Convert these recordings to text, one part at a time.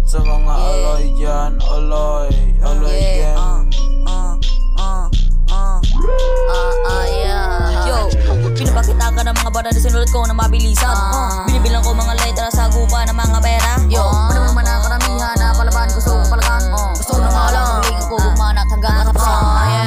sa mga aloy dyan, aloy gang. Pinapakita ka ng mga bata na sinulat ko na mabilisan. Binibilang ko mga letra sa gupa ng mga pera. Ano naman ang karamihan na palaban gusto ko palagan. Gusto ko na malang huling ko bumanat hanggang katapusan.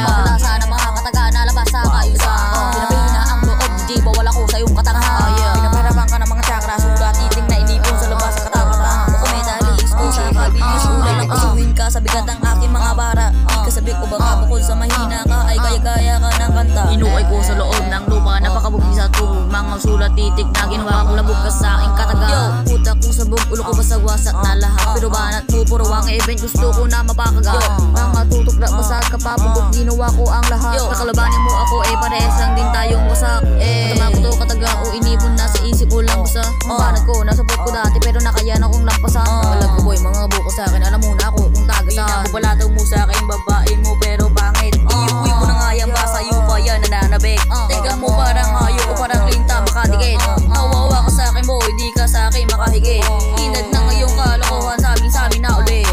Maglasa ng mga kataga na labas sa kaayusan. Pinapihina ang loob, DJ bawal ako sa iyong katangahan. Pinapahirapan ka ng mga chakra, sulat titing na inipon sa labas sa katapatan. Dokumenta, liis ko sa kabilis. Ulay na pasuhin ka sa bigat ng aking mga bara. Di ka sabi ko baka bukod sa mahina ka ay kaya-kaya ka ng kanta. Inuay ko sa loob ng lupa, napakabugi sa tuhog. Mga sulat titik na ginawa kong labog ka sa aking kataga. Puta kong sabog, ulo ko basag-wasak na lahat. Pero banat mo, puro ang event, gusto ko na mapakaga. Mga tutok na basag ka pa, bugok ginawa ko ang lahat. Nakalabanin mo ako, parehas lang din tayong wasak. Matama ko to kataga o inipon na sa isip ko lang basta. Mabanat ko, nasabot ko dati pero nakayan akong lampasan. Malag ko boy, mga buko sa akin, alam mo na ako kung tagasan. Bubalataw mo sa akin, babae mo pero pangit. Iuwi ko na nga yan, basa yung pa yan nananabik. Teka mo parang hayo o parang linta makadikit. Nawawa ka sa akin boy, di ka sa akin makahigit. Inad na ngayong kalokohan sa amin na ulit.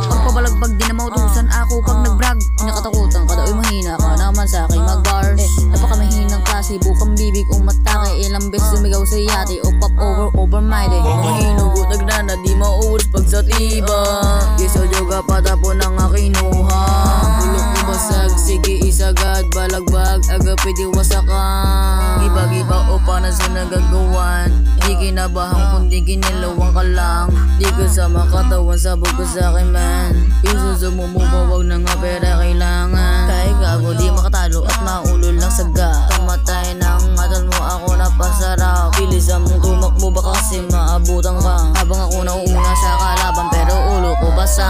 Pagpabalagbag din na mautusan ako pag nag-brag. Nakatakutan ka daw, mahina ka naman sa akin mag-bars. Napakamahinang klase, bukang bibig kung matake. Ilang beses sumigaw sa yate o pop over my day. Mga hinugot nagnana, di mauulis pag sa tiba. Kiso joga patapon ang akinuha. Ulok ko basag, sige isagad, balagbag, agapi di wasakan. Iba-iba o paano sa nagagawan. Di kinabahang kundi kinilawang ka lang. Di ka sa makatawan, sabog ko sa akin man. Isuso mo mo ba, wag na nga pera kailangan. Kahit gago di makatalo at maulol lang saga. Kamatay ng matal mo ako napasarap. Bilisan mong tumakbo baka kasi maabutan ka. Habang ako nauuna sa kalaban pero ulo ko basa.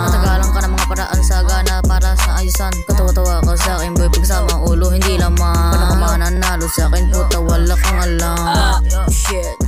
Natagalan ka ng mga paraan sa gana para sa ayusan. Katawa-tawa ka sa akin boy, pagsama ulo hindi laman. Paano ka mananalo sa akin puta, wala kang alam. Shit.